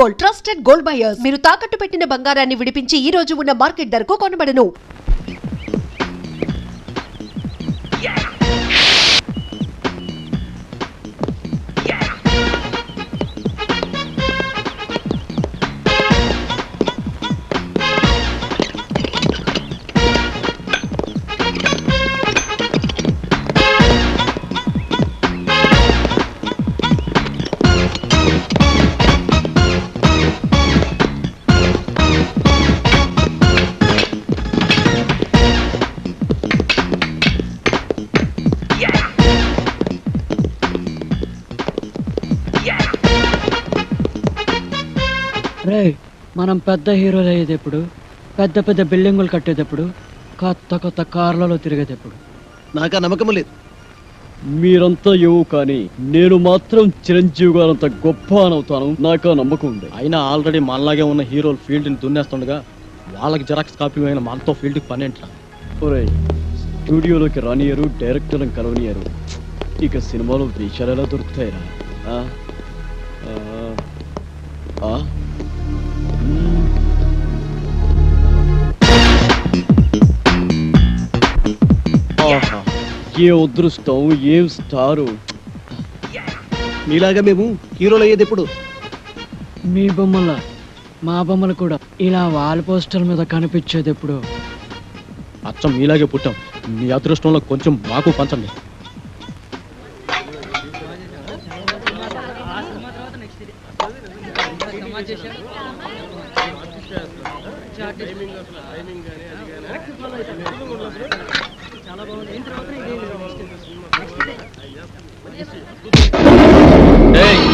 Gold, trusted gold buyers. మీరు తాకట్టు పెట్టిన బంగారాన్ని విడిపించి ఈ రోజు ఉన్న మార్కెట్ ధరకు కొనబడను. రే మనం పెద్ద హీరోలు అయ్యేటప్పుడు, పెద్ద పెద్ద బిల్డింగులు కట్టేటప్పుడు, కొత్త కొత్త కార్లలో తిరిగేటప్పుడు నాకు ఆ నమ్మకం లేదు. మీరంతా ఏవో కానీ నేను మాత్రం చిరంజీవి గారంత గొప్ప అనవుతాను. నాకు ఆ నమ్మకం ఉంది. అయినా ఆల్రెడీ మనలాగే ఉన్న హీరోలు ఫీల్డ్ని దున్నేస్తుండగా వాళ్ళకి జెరాక్స్ కాపీ అయిన మనతో ఫీల్డ్కి పని ఏంట్రా? ఒరే, స్టూడియోలోకి రానియరు, డైరెక్టర్ని కలవనియరు. ఇక సినిమాలో వేషాలు ఎలా దొరుకుతాయిరా? ఏ అదృష్టం, ఏం స్టారు. మీలాగా మేము హీరోలు అయ్యేది ఎప్పుడు? మీ బొమ్మల మా బొమ్మలు కూడా ఇలా వాల్ పోస్టర్ మీద కనిపించేది ఎప్పుడు? అచ్చం మీలాగే పుట్టాం. మీ అదృష్టంలో కొంచెం మాకు పంచండి.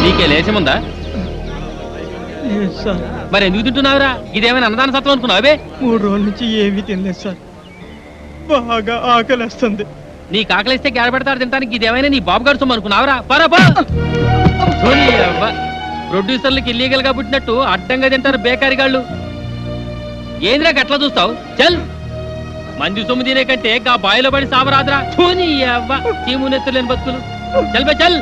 నీకే లేచముందా? మరి ఎందుకు తింటున్నావురా? ఇదేమైనా అన్నదాన సత్వం అనుకున్నావే? 3 రోజుల నుంచి ఏమీ తినలేదు సార్. బాగా ఆకలిస్తుంది. నీకు ఆకలిస్తే గేడ పెడతాడు తింటానికి. ఇదేమైనా నీ బాబు గారు సొమ్ము అనుకున్నావురా? పరపా ప్రొడ్యూసర్లకి ఇల్లీగల్ గా పుట్టినట్టు అడ్డంగా తింటారు బేకారిగాళ్ళు. ఏంద్రా గట్లా చూస్తావు? చల్, మంది సొమ్ము తినే కంటే గా బాయిలో పడి సావరాదురా. చూని అవ్వ చీమునెత్తులేని బతుకులు. చల్ బే చల్.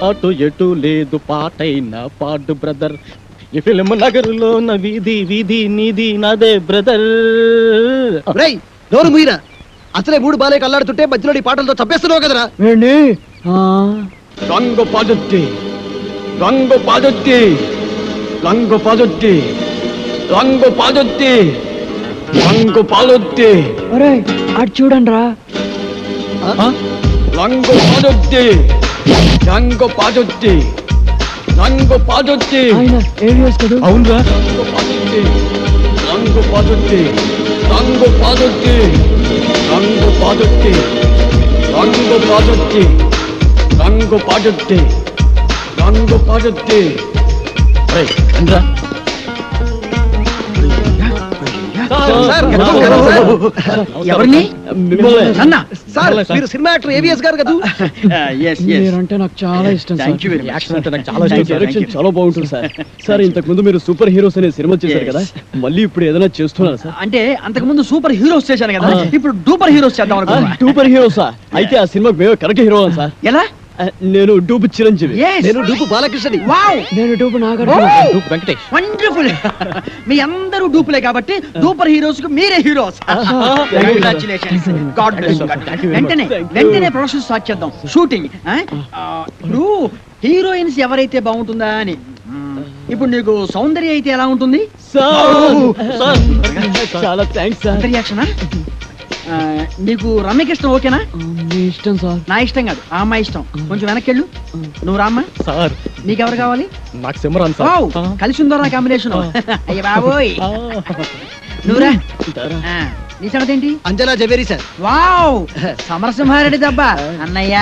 అటు ఎటు లేదు పాటైనా పాడు బ్రదర్. ఈ ఫిల్మ్ నగరులో వీధి వీధి నీది నాదే బ్రదర్. నోరు మీరా, అసలే 3 బాలే కల్లాడుతుంటే మధ్యలో ఈ పాటలతో చంపేస్తున్నావు కదరా. రంగు పాదొత్తి, రంగు పాదొత్తి, రంగు పాదొత్తి, రంగు పాదొత్తి, రంగు పాలొత్తి. అరే అటు చూడండి రా. రంగు పాదొత్తి, రంగు పాదొత్తి, రంగు పాదొత్తి. ఆయన ఏం చేస్తాడు? అవునరా, రంగు పాదొత్తి, రంగు పాదొత్తి, రంగు పాదొత్తి, రంగు పాదొత్తి, రంగు పాదొత్తి, రంగు పాదొత్తి, రంగు పాదొత్తి. రండ్రా. ఎవరిని? అన్న సార్, మీరు సినిమా యాక్టర్ ఏవిఎస్ గారు కదా? మీరంటే నాకు చాలా ఇష్టం సార్. యాక్షన్ అంటే నాకు చాలా ఇష్టం. డైరెక్షన్ చాలా బాగుంటుంది సార్. సార్, ఇంతకు ముందు మీరు సూపర్ హీరోస్ అనే సినిమా చేశారు కదా, మళ్ళీ ఇప్పుడు ఏదైనా చేస్తున్నారు సార్? అంటే అంతకు ముందు సూపర్ హీరోస్ చేశాను కదా, ఇప్పుడు డూపర్ హీరోస్ చేద్దాం అనుకున్నా. సూపర్ హీరోసా? అయితే ఆ సినిమాకి మేము కరెక్ట్ హీరో సార్. ఎలా? నేను డూపు చిరంజీవి. నేను డూపు బాలకృష్ణని. వావ్, నేను dupe Nagarjuna. Dupe Venkatesh. Wonderful. మీ అందరూ డూపులే కాబట్టి డూపర్ హీరోస్ కు మీరే heroes. Congratulations. God bless you. వెంటనే ప్రొడక్షన్ స్టార్ట్ చేద్దాం. షూటింగ్. ఇప్పుడు హీరోయిన్స్ ఎవరైతే బాగుంటుందా అని. ఇప్పుడు నీకు సౌందర్య అయితే ఎలా ఉంటుంది? చాలా థ్యాంక్స్ సార్. రియాక్షనా? నీకు రమ్యకృష్ణ ఓకేనా? మీ ఇష్టం సార్. నా ఇష్టం కాదు, ఆ అమ్మాయి ఇష్టం. కొంచెం వెనక్కి వెళ్ళు. నువ్వు రామ్మా. సార్, నీకెవరు కావాలి? నాకు సిమరాన్ వావ్, సార్. కలిసి ఉందో నా కాంబినేషన్. అయ్య బాబోయ్. నువ్వురా. నీ సంగతి ఏంటి? అంజనా జవేరి సార్. వావ్, సమరసింహారెడ్డి దెబ్బ అన్నయ్య.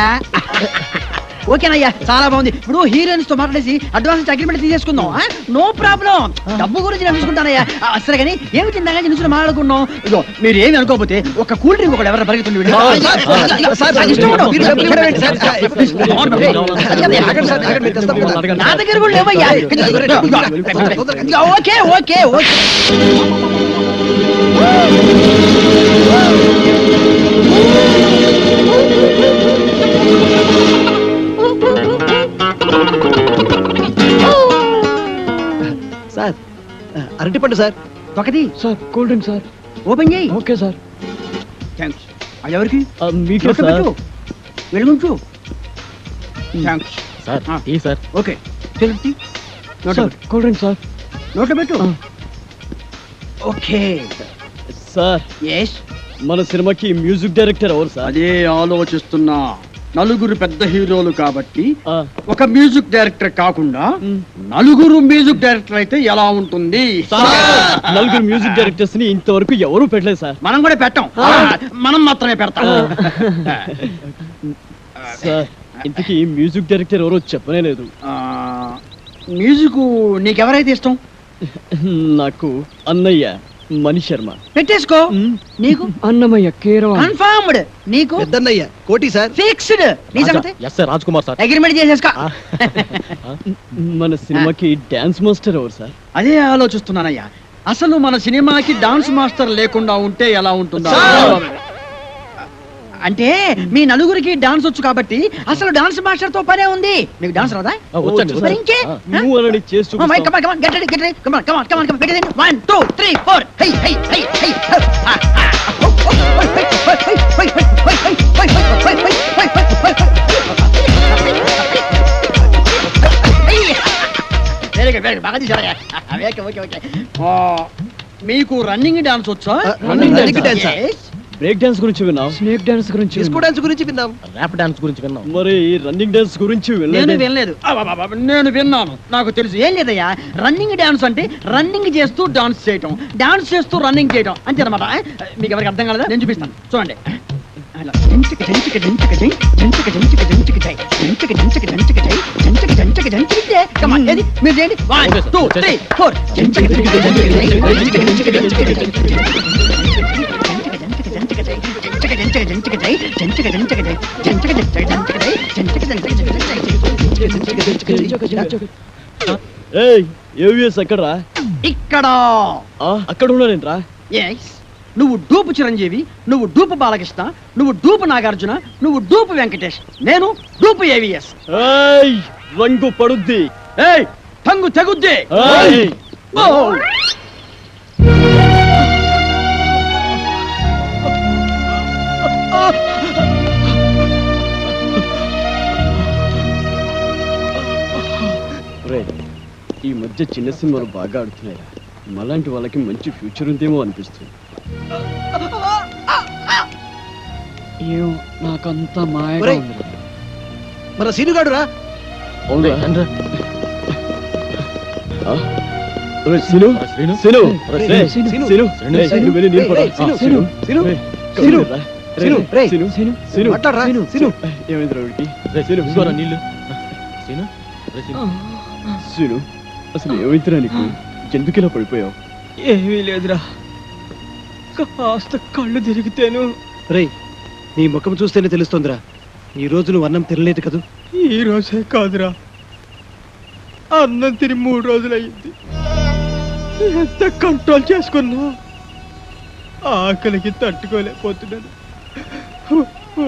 ఓకేనయ్యా, చాలా బాగుంది. ఇప్పుడు హీరోయిన్స్ తో మాట్లాడేసి అడ్వాన్స్ అగ్రిమెంట్ తీసేసుకుందాం. No problem. డబ్బు గురించి నేను చూసుకుంటానయ్యా. అసలు కానీ ఏమి తిందా నుంచి మాట్లాడుకున్నాం. ఇగో మీరు ఏమి అనుకోకపోతే ఒక కూల్ డ్రింక్ ఒకటి ఎవరైనా పరిగెత్తుంది. నా దగ్గర కూడా లేవయ్యా. Okay okay okay. అరటిపండు సార్. ఒకటి sir cool drink sir. Open చేయి. Okay sir. థ్యాంక్స్. అది ఎవరికి? మీకే నోట్లో సార్. పెట్టు. వెలుగుంచు. థ్యాంక్స్. సార్ ఆ. Tea sir. ఓకే తిరుపతి నోట్లో సార్ పెట్టు. Cool drink sir. నోట్లో పెట్టు. ఆ. Okay sir yes. మన సినిమాకి మ్యూజిక్ డైరెక్టర్ ఎవరు సార్? అదే ఆలోచిస్తున్నా. నలుగురు పెద్ద హీరోలు కాబట్టి ఆ, ఒక మ్యూజిక్ డైరెక్టర్ కాకుండా నలుగురు మ్యూజిక్ డైరెక్టర్ అయితే ఎలా ఉంటుంది? నలుగురు మ్యూజిక్ డైరెక్టర్స్ ని ఇంతవరకు ఎవరు పెట్టలేదు సార్. మనం కూడా పెట్టాం. మనం మాత్రమే పెడతాం. సార్ ఇంతకీ మ్యూజిక్ డైరెక్టర్ ఎవరో చెప్పనే లేదు. ఆ, మ్యూజిక్ నీకెవరైతే ఇష్టం? నాకు అన్నయ్య మణి శర్మ. పెట్టేసుకో. నీకు అన్నమయ్య కీరవ. కన్ఫర్మ్డ్. నీకు పెద్దన్నయ్య కోటి సార్. ఫిక్స్డ్. నీ సంగతి yes sir Raj Kumar sir. Agreement చేసేసుకో. మన సినిమాకి డాన్స్ మాస్టర్ ఎవరు సార్? అదే ఆలోచిస్తున్నానయ్యా. అసలు మన సినిమాకి డాన్స్ మాస్టర్ లేకుండా ఉంటే ఎలా ఉంటుందా? అంటే మీ నలుగురికి డాన్స్ వచ్చు కాబట్టి అసలు డాన్స్ మాస్టర్ తో పనే ఉంది. మీకు డాన్స్ రాదా? వచ్చండి. మరి ఇంకే? నువ్వు అనని చేసి Oh my, come on, come on, get ready, get ready. Come on, come on, come on, come on. Get ready. 1, 2, 3, 4. Hey, hey, hey, hey. Ah, ah. Oh, oh, hey, hey, hey, hey, hey, hey, hey, hey, hey, hey, hey, hey, hey. Very good, very good. బాగా తీశారయ్యా. ఓకే, okay, ఓకే. మీకు running dance వచ్చా? running dance ఆ? Yes. Break dance గురించి విన్నాం. Snake dance గురించి. డిస్కో డాన్స్ గురించి విన్నాం. ర్యాప్ డాన్స్ గురించి విన్నాం. మరి రన్నింగ్ డాన్స్ గురించి నేను వినలేదు. వినలేదు. నేను విన్నాను. నాకు తెలుసు. ఏం లేదయ్యా, రన్నింగ్ డాన్స్ అంటే రన్నింగ్ చేస్తూ డాన్స్ చేయటం, డాన్స్ చేస్తూ రన్నింగ్ చేయటం అంతే అనమాట. మీకు ఎవరికి అర్థం కాలేదా? నేను చూపిస్తాను చూడండి. అలా జంచిక జంచిక జంచిక జై, జంచిక జంచిక జంచిక జై, జంచిక జంచిక జంచిక జై, జంచిక జంచిక జంచిక జై. Come on, ఏది? మీరు చేయండి. 1, 2, 3, 4. జంచిక జంచిక జంచిక జై, జంచిక జంచిక జంచిక జై, జంచిక జంచిక జంచిక జై, జంచిక జంచిక జై, జంచిక జంచిక జై, జంచిక జంచిక జై, జంచిక జంచిక జై. ఏయ్ ఏవిఎస్ ఎక్కడరా? ఇక్కడ అక్కడ ఉన్నానేంట్రా? ఎస్. నువ్వు డూపు చిరంజీవి, నువ్వు డూపు బాలకృష్ణ, నువ్వు డూపు నాగార్జున, నువ్వు డూపు వెంకటేష్, నేను డూపు ఏవిఎస్. ఏయ్ రంగు పడుద్ది. ఏయ్ తంగు తెగుద్ది. ఏయ్ ఓ! రేయ్, ఈ మధ్య చిన్న సినిమాలు బాగా ఆడుతున్నాయి. మలాంటి వాళ్ళకి మంచి ఫ్యూచర్ ఉందేమో అనిపిస్తుంది. ఏం నాకంతా మాయగా ఒరేయ్. ఉంది. మన సీనుగాడు రా. అవునా? రండ్రా. ఆ? ఒరేయ్, సిను శ్రీను. సిను ఒరేయ్, రేయ్, సిను. సిను సిను. రేయ్, సిను. నువ్వు వెళ్ళి నీళ్ళు పట్టు. రేయ్, సిను. ఆ, సిను. సిను. రేయ్, సిను. రా. సిను. రేయ్, రేయ్. సిను. సిను. సిను. మాట్లాడరా. సిను. సిను. ఏమైంది రావుడికి? రేయ్, సిను, ఇదిగోరా నీళ్ళు. సీను. రేయ్, సీను. సిను అసలు ఏమైందిరా నీకు? ఎందుకు ఇలా పడిపోయావు? ఏమీ లేదురా, కాస్త కళ్ళు తిరిగితేను. రేయ్ నీ ముఖం చూస్తేనే తెలుస్తోందిరా, ఈ రోజు నువ్వు అన్నం తినలేదు కదూ. ఈ రోజే కాదురా, అన్నం తిని 3 రోజులు అయ్యింది. ఎంత కంట్రోల్ చేసుకున్నా ఆకలికి తట్టుకోలేకపోతున్నాను.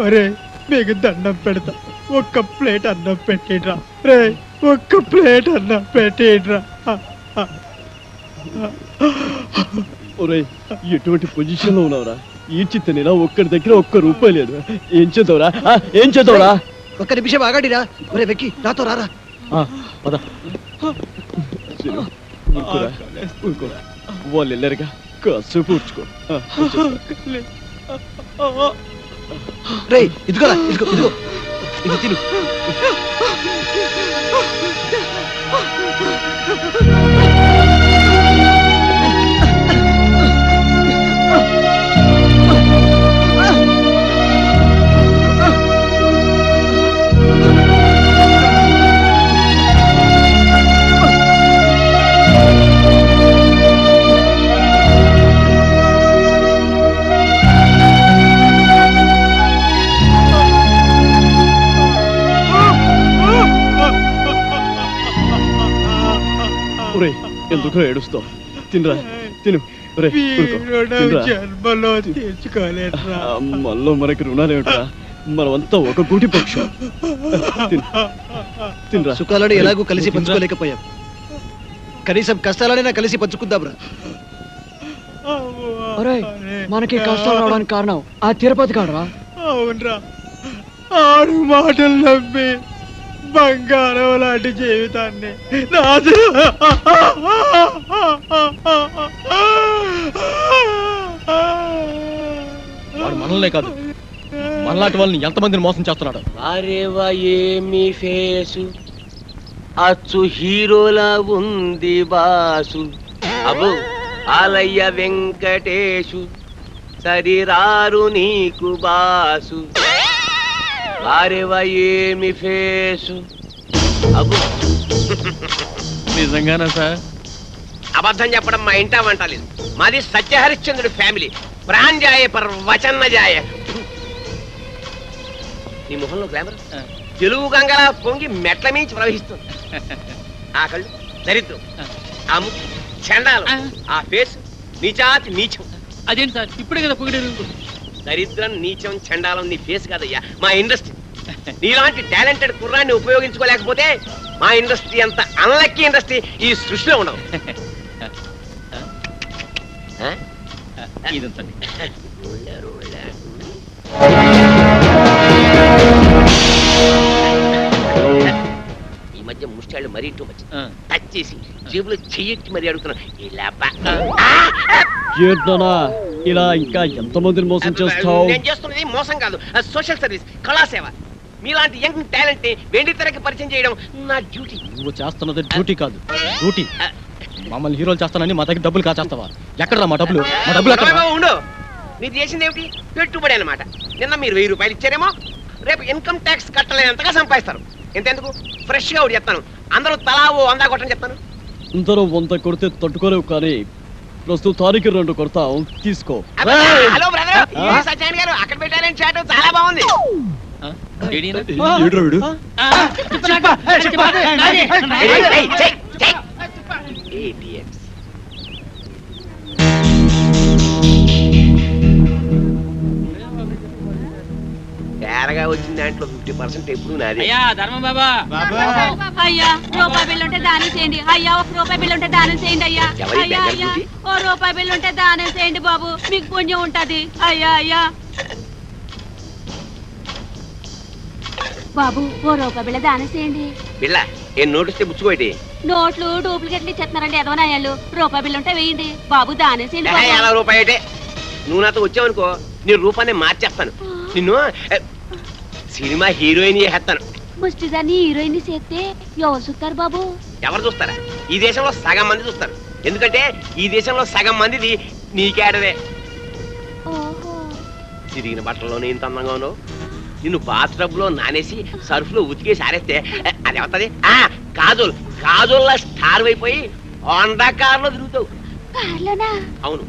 ఒరే మీకు దండం పెడతా, ఒక్క ప్లేట్ అన్నం పెట్టిడ్రా. రే ఒక్క ప్లేట్ అన్నం పెట్టిడ్రా. ఒరేయ్, ఎటువంటి పొజిషన్ లో ఉన్నావురా? ఈడ్చి తినేలా ఒక్కడి దగ్గర ₹1 లేదు. ఏం చేద్దావురా? ఏం చేద్దావురా? ఒక్క నిమిషం ఆగాడిరా. ఒరే వెక్కి నాతో రారా. పద. సిను, ఊరుకోరా, ఊరుకో. వాళ్ళు వెళ్ళారుగా, కాసేపు ఊడ్చుకో. రేయ్ ఇదిగోరా, ఇదిగో ఇదిగో ఇది తిను. ఒరేయ్, ఎందుకు ఏడుస్తావు? తినరా, తిను. ఒరేయ్, ఊరుకో. తినరా. జన్మలో తీర్చుకోలేట్రా. మళ్ళీ మనకి రుణాలేమిట్రా? మనమంతా ఒక గూటి పక్షం. తిను. తినరా. సుఖాలను ఎలాగూ కలిసి పంచుకోలేకపోయాం. కనీసం కష్టాలనైనా కలిసి పంచుకుందాంరా. ఒరే మనకి కష్టాలు రావడానికి కారణం ఆ తిరుపతి కాడరా. అవునరా, ఆడు మాటలు నమ్మి బంగారం లాంటి జీవితాన్ని వాడు మనల్నే కాదు, మనలాంటి వాళ్ళని ఎంతమందిని మోసం చేస్తున్నాడు. అరేవా ఏమి ఫేసు, అచ్చు హీరోలా ఉంది బాసు. అబ్బో ఆలయ్య వెంకటేశు, సరిరారు నీకు బాసు. అరేవా ఏమి ఫేసు. అబ్బో నిజంగానా సార్? అబద్ధం చెప్పడం మా ఇంటా వంటలేదు. మాది సత్యహరిశ్చంద్రుడి ఫ్యామిలీ. ప్రాణ్జాయ పర్ వచన్నజాయ. నీ మొహంలో గ్లామర్ తెలుగు గంగలా పొంగి మెట్ల మించి ప్రవహిస్తుంది. ఆ కళ్ళు దరిద్రం, ఆ ముక్కు చండాలం, ఆ ఫేస్ నీచాతి నీచం. అదేంటి సార్ ఇప్పుడే కదా పొగిడారు? దరిద్రం నీచం చండాలం నీ ఫేస్ కాదయ్యా, మా ఇండస్ట్రీ. నీలాంటి టాలెంటెడ్ కుర్రాన్ని ఉపయోగించుకోలేకపోతే మా ఇండస్ట్రీ అంత అన్లక్కీ ఇండస్ట్రీ ఈ సృష్టిలో ఉండదు. ఇదంతా ఈ మధ్య ముష్టాళ్ళు మరీ టూ మచ్. టచ్ చేసి జేబులో చెయ్యెట్టి మరీ అడుగుతున్నా. ఇలా ఏంటన్నా ఇలా ఇంకా ఎంతమందిని మోసం చేస్తావు? నేను చేస్తున్నది మోసం కాదు, సోషల్ సర్వీస్, కళాసేవ. మీలాంటి యంగ్ టాలెంట్ ని వెండి తెరకి పరిచయం చేయడం నా డ్యూటీ. నువ్వు చేస్తున్నది డ్యూటీ కాదు, డ్యూటీ. మమ్మల్ని హీరోలు చేస్తానని మా దగ్గర డబ్బులు కాచేస్తావా? ఎక్కడరా మా డబ్బులు? మా డబ్బులు ఎక్కడ? ఉండు, మీరు చేసింది ఏమిటి? పెట్టుబడి అన్నమాట. నిన్న మీరు 1000 రూపాయలు ఇచ్చారేమో, రేపు ఇన్కమ్ ట్యాక్స్ కట్టలేనంతగా సంపాదిస్తారు. ఎంతెందుకు ఫ్రెష్ గా ఒకటి చెప్తాను, అందరూ తలా ఓ 100 కొట్టని చెప్తాను. అందరూ 100 కొడితే తట్టుకోలేవు, కానీ ప్రస్తుతానికి 2 కొడతాం, తీసుకో. హలో బ్రదర్, సత్యాన్ గారు అక్కడ పెట్టారని చాట్ చాలా బాగుంది. Idiots. తేరగా వచ్చిన దాంట్లో 50% ఎప్పుడు నాది. అయ్యా ధర్మం బాబా, అయ్యా రూపాయి బిల్లు ఉంటే దానం చేయండి. అయ్యా 1 రూపాయి బిల్లు ఉంటే దానం చేయండి. అయ్యా ఎవరి అయ్యా దగ్గర అయ్యా ఉంది? 1 రూపాయి బిల్లు ఉంటే దానం చేయండి బాబు, మీకు పుణ్యం ఉంటది. అయ్యా అయ్యా బాబు 1 రూపాయి బిళ్ళ దానం చేయండి. బిళ్ళ ఏం నోటిస్తే ముచ్చుకోటి. నోట్లు డూప్లికేట్లు ఇచ్చేస్తున్నారండి ఎదవనాయాలు. రూపాయి బిల్లు ఉంటే వేయండి బాబు, దానం చేయండి బాబు. 50 రూపాయటే. నువ్వు నాతో వచ్చావనుకో, నీ రూపాన్ని మార్చేస్తాను. నిన్ను సినిమా హీరోయిన్ చేస్తాను. ముష్టిదాన్ని హీరోయిన్ చేస్తే ఎవరు చూస్తారు బాబు? ఎవరు చూస్తారా? ఈ దేశంలో సగం మంది చూస్తారు. ఎందుకంటే ఈ దేశంలో సగం మందిది నీకేడదే. ఓహో, తిరిగిన బట్టల్లోనే ఇంత అందంగా ఉన్నావు. నిన్ను బాత్టబ్ లో నానేసి సర్ఫ్ లో ఉతికేసి ఆరేస్తే అది అవుతుంది. కాజోల్, కాజోల్లా స్టార్ అయిపోయి హోండా కారులో తిరుగుతావు. కార్లోనా? అవును,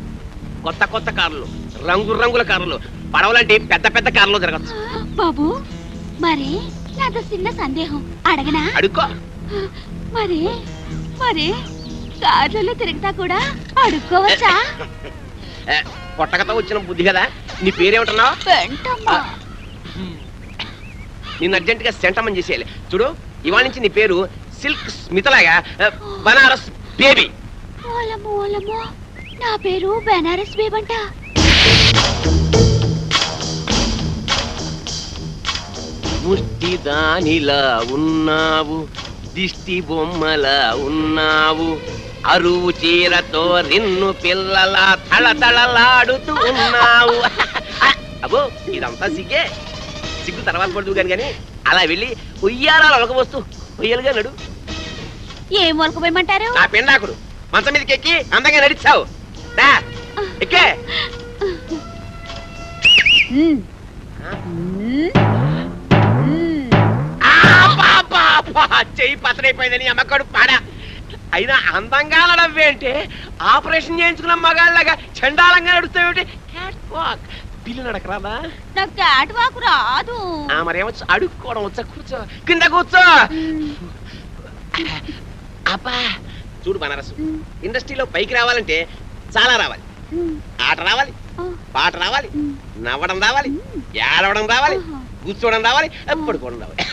కొత్త కొత్త కార్లు, రంగు రంగుల కార్లు, పడవలాంటి పెద్ద పెద్ద కార్లో తిరగచ్చు. బాబు మరి నాతో చిన్న సందేహం అడగనా? అడుక్కో. మరి మరి కార్లలో తిరుగుతా కూడా అడుక్కోవచ్చా? పొట్టకతో వచ్చిన బుద్ధి కదా. నీ పేరేమంటున్నావు? వెంటమ్మా. నిన్ను అర్జెంట్ గా సెంటమని చేసేయాలి. చూడు, ఇవాళ నుంచి నీ పేరు సిల్క్ స్మితలాగా బనారస్ బేబీ. ఓలమ్మో ఓలమ్మో, నా పేరు బెనారస్ బేబంట. ముష్టి దానిలా ఉన్నావు, దిష్టి బొమ్మలా ఉన్నావు, అరువు చీరతో నిన్ను పిల్లలా తళతళలాడుతూ ఉన్నావు. అబ్బో ఇదంతా సిగ్గే. సిగ్గు తర్వాత పడుతూ కానీ అలా వెళ్ళి ఉయ్యారాలు ఒక వస్తూ ఉయ్యాలుగా నడు. ఏం మొలకపోయమంటారు? నా పిండాకుడు మంచం మీదకి ఎక్కి అందంగా నడిచావు. ఎక్కే. చెయ్యి పతనైపోయిందని అమ్మకడు పాడా. అయినా అందంగా నడవేంటే ఆపరేషన్ చేయించుకున్న మగాళ్ళగా చండాలంగా నడుస్తావేంటి? పిల్లి నడకరాదా? నాకు క్యాట్ వాక్ రాదు. మరేమొచ్చు, అడుక్కోవడం వచ్చా? కూర్చో, కింద కూర్చో. అబ్బా చూడు బనారసు, ఇండస్ట్రీలో పైకి రావాలంటే చాలా రావాలి. ఆట రావాలి, పాట రావాలి, నవ్వడం రావాలి, ఏడవడం రావాలి, కూర్చోవడం రావాలి, పడుకోవడం రావాలి.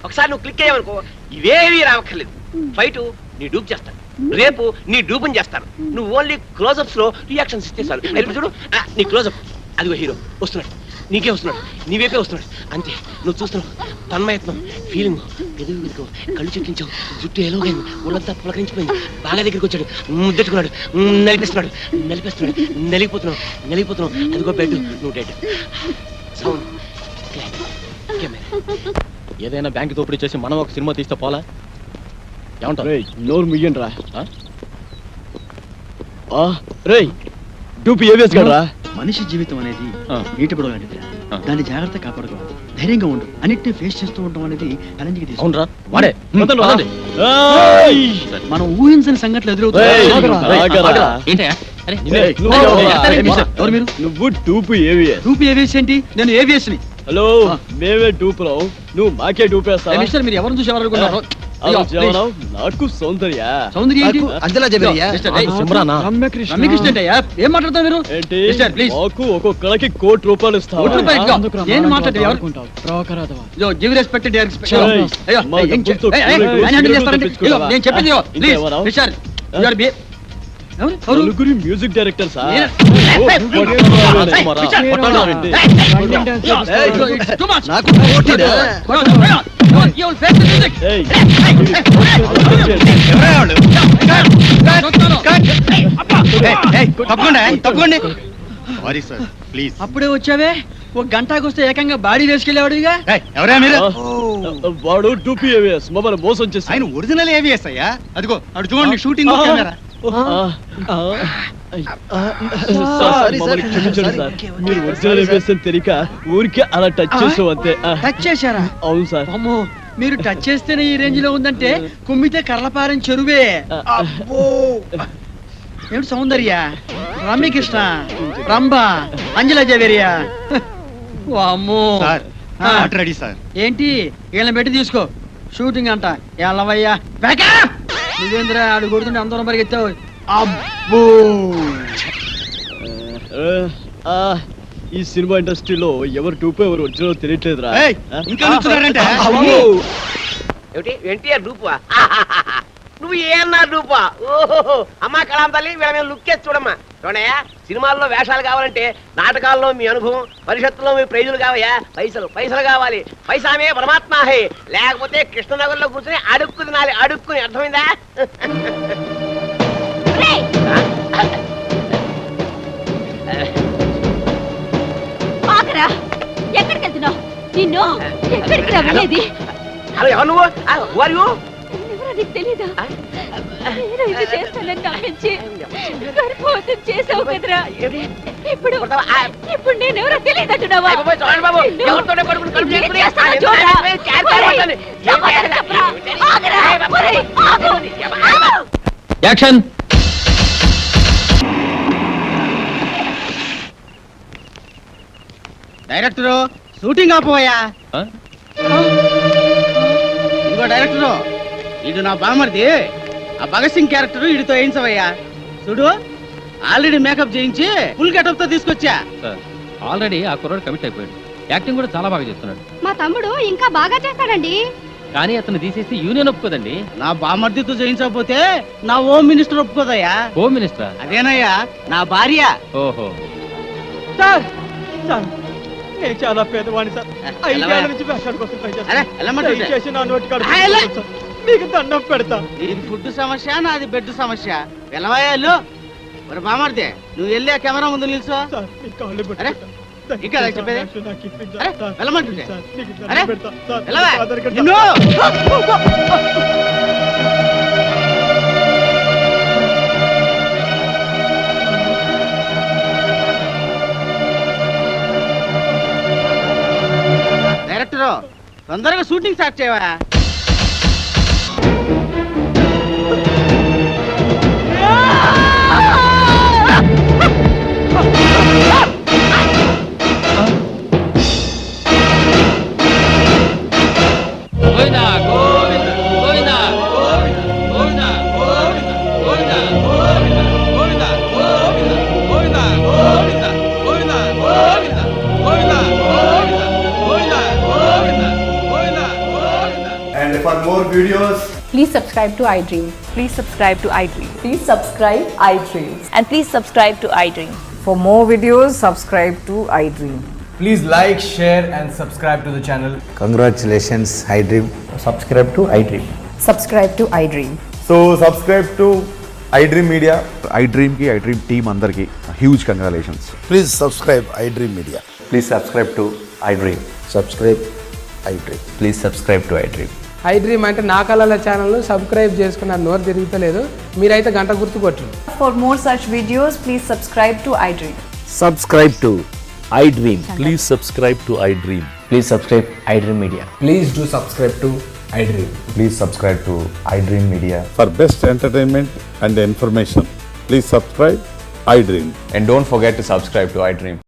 ఒకసారి నువ్వు క్లిక్ అయ్యావనుకో ఇవేవి రావక్కర్లేదు. ఫైట్ నీ డూప్ చేస్తాను. రేపు నీ డూపుని చేస్తాను. నువ్వు ఓన్లీ క్లోజప్స్ లో రియాక్షన్స్ ఇస్తే చాలు. ఇప్పుడు చూడు, నీ క్లోజప్ అదిగో హీరో వస్తున్నాడు, నీకే వస్తున్నాడు, నీవేపే వస్తున్నాడు. అంతే, నువ్వు చూస్తున్నావు, తన్మయత్నం, ఫీలింగ్, ఎదుగు, కళ్ళు చెక్కించావు, జుట్టు ఎలాగైంది, ఒళ్ళంతా పులకరించిపోయింది. బాగా దగ్గరికి వచ్చాడు, ముద్దెట్టుకున్నాడు, నలిపేస్తున్నాడు, నలిగిపోతున్నావు. అదిగో బెడ్, నువ్వు డెడ్. సౌండ్, ఏదైనా బ్యాంక్ దోపిడీ చేసి మనం ఒక సినిమా తీస్తే పోలా? ఏమంటారు? రేయ్ నోరు ముయ్యండి రా. రేయ్ డూపు ఏవేస్ కదరా. మనిషి జీవితం అనేది ఆ. నీటి బుడగ లాంటిది. ఆ. దాన్ని జాగ్రత్త కాపాడుకోవాలి, ధైర్యంగా ఉండు, అన్నిటిని ఫేస్ చేస్తూ ఉండడం అనేది ఛాలెంజ్కి తీసుకుంటాం. అవునరా, వాడే వదలండి. మనం ఊహించని సంఘటనలు రేయ్, ఎదురవుతాయి. ఆగరా. ఏంటయ్యా? అరే రేయ్, నువ్వు- ఎవరు మీరు? నువ్వు డూపు ఏవిఎస్. రూపీ ఏవిఎస్ ఏంటి? నేను ఏవిఎస్ ని. హలో, మేమే డూపులో, నువ్వు మాకే డూపేస్తా. మిస్టర్, మీరు ఎవరిని చూసి ఎవరనుకున్నారు? నాకు సౌందర్య. సౌందర్య ఏంటి? అంజలా జబరియా? మిస్టర్, నాకు సిమ్రానా? రమ్యకృష్ణ ఏంటయ్యా? ఏం మాట్లాడతావు మీరు? ఏంటి మిస్టర్, ప్లీజ్. మాకు ఒక్కొక్కరికి ₹1,00,00,000 ఇస్తావా? కోటి రూపాయలు ఇదిగో. నేను మాట్లాడే ఎవరు? బ్రోకర్ అదవా. Give respect to respect. ఏయ్, అయ్యో, మా ఏం డబ్బులతో ఏయ్, ఏయ్, కూరగాయలు ఆయన హ్యాండిల్ చేస్తారంటే? తెప్పించుకోవా? ఇదిగో, నేను చెప్పింది ఇదిగో. ప్లీజ్ ఇంకేమన్నావు? మిస్టర్, యు ఆర్ బి ఎవరు? నలుగురి మ్యూజిక్ డైరెక్టర్ సార్. నేను- It's too much. నాకు పోటీదా? You will face the music. ఏయ్, తప్పకుండా సారీ సార్, ప్లీజ్. అప్పుడే వచ్చావే, ఒక గంటకు వస్తే ఏకంగా బాడీ వేసుకెళ్ళేవాడుగా. ఎవరా మీరు? వాడు డూపీ ఏవిఎస్ మమ్మల్ని మోసం చేసి ఆయన ఒరిజినల్ ఏవిఎస్ అయ్యా. అదిగో అటు చూడండి, షూటింగ్ కెమెరా. మమ్మల్ని క్షమించండి సార్. మీరు ఒరిజినల్ ఏవిఎస్ అని తెలియక ఊరికే అలా టచ్ చేసాం అంతే. టచ్ చేశారా? అవును సార్. అమ్మో, మీరు టచ్ చేస్తేనే ఈ రేంజ్ లో ఉందంటే కుమ్మితే కర్లపారం చెరువే. అబ్బో, ఏమిటి సౌందర్య, రమ్యకృష్ణ, రంభ, అంజలా జవేరియా? అమ్మో. సార్, ఆ. Ready sir. ఏంటి వీళ్ళని పెట్టి తీసుకో, షూటింగ్ అంట. ఎల్లవయ్యా, బ్యాకప్. నువ్వేంద్రా ఆడు కొడుతుంటే అందరం పరిగెత్తావు. అబ్బో, ఈ సినిమా ఇండస్ట్రీలో ఎవరు డూపో ఎవరు ఒరిజినల్ తెలియట్లేదురా. ఏయ్, ఇంకా నుంచున్నారంటే? ఏమిటి ఎన్టీఆర్ డూపా? నువ్వు ఏమన్నా డూపా? ఓహో, అమ్మా కళాం తల్లి, వీళ్ళ మీద లుక్ వేసి చూడమ్మా. చూడయా, సినిమాల్లో వేషాలు కావాలంటే నాటకాల్లో మీ అనుభవం, పరిషత్తులో మీ ప్రైజులు కావయా. పైసలు కావాలి. పైసామే పరమాత్మ హే. లేకపోతే కృష్ణనగర్లో కూర్చొని అడుక్కు తినాలి, అడుక్కుని. అర్థమైందా? ఆగరా, ఎక్కడికి వెళ్తున్నావు? నిన్ను ఎక్కడికి రా వెళ్ళేది? హలో, ఎవరు నువ్వు? ఎవరు? ఎవరో నీకు తెలీదా? నేను ఇది చేస్తానని నమ్మించి గర్భవతం చేసావు కదరా. ఇప్పుడు ఇప్పుడు నేనెవరో తెలియదంటున్నావా? బాబు, ఎవరితోనే పడుకుని కడుపు ఏం చేసుకుని చేస్తానో ఆ చూడరా. పడుతుంది. సమాధానం చెప్పరా. ఆగరా, ఒరేయ్, ఆగు. యాక్షన్. డైరెక్టరు, షూటింగ్ ఆపోయా. ఆ? ఇదిగో డైరెక్టరు, ఇది నా బామర్ది. ఆ భగత్ సింగ్ క్యారెక్టర్ వీడితో వేయించవయ్యా. చూడు, ఆల్రెడీ మేకప్ చేయించి ఫుల్ గెటప్ తో తీసుకొచ్చా. సార్, ఆల్రెడీ ఆ కుర్రాడు కమిట్ అయిపోయాడు. యాక్టింగ్ కూడా చాలా బాగా చేస్తున్నాడు. మా తమ్ముడు ఇంకా బాగా చేస్తాడండి. కానీ అతను తీసేసి యూనియన్ ఒప్పుకోదండి. నా బామర్దితో చేయించకపోతే నా హోమ్ మినిస్టర్ ఒప్పుకోదయ్యా. Home minister. అదేనయ్యా నా భార్య. ఓహో, సార్, సార్, నేను చాలా పేదవాణి సార్. ఎలా? 5 ఏళ్ల నుంచి వేషాల కోసం ట్రై అరే, చేస్తాను. వెళ్ళమంటుంటే. దయచేసి నా నోటి కాడ ఆ, ఎలా? సార్. మీకు దండం పెడతా. ఇది ఫుడ్ సమస్య, నాది బెడ్ సమస్య. వెళ్ళవయ్యాళ్ళు. మరి బామర్ది, నువ్వు వెళ్ళి ఆ కెమెరా ముందు నిల్చో. సార్, మీ కాళ్ళు అరే, పట్టుకుంటా. ఇంకా అలా చెప్పేది? నాకు ఇప్పించండి అరే, సార్. వెళ్ళమంటుంటే. సార్, మీకు దండం అరే, పెడతా. సార్, వెళ్ళవా? మీకు ఆధార్ కార్డు నిన్ను. డైరెక్టరు, తొందరగా షూటింగ్ స్టార్ట్ చేయవా. Govinda, Govinda, Govinda, Govinda, Govinda, Govinda, Govinda, Govinda, Govinda, subscribe to iDream. Please subscribe to iDream. Please subscribe iDream. And please subscribe to iDream. For more videos, subscribe to iDream. Please like, share and subscribe to the channel. Congratulations, iDream. Subscribe to iDream. Subscribe to iDream. So subscribe to iDream Media. iDream ki iDream team andarki huge congratulations. Please subscribe iDream Media. Please subscribe to iDream. Subscribe iDream. Please subscribe to iDream. iDream అంటే నా కళల channel subscribe చేసుకున్న నోరు తిరుగుతలేదు మీరైతే గంట గుర్తు కొట్టండి. For more such videos, please subscribe to iDream. Subscribe to iDream. Please subscribe to iDream. Please subscribe iDream Media. Please do subscribe to iDream. Please subscribe to iDream Media. For best entertainment and information, please subscribe iDream. And don't forget to subscribe to iDream.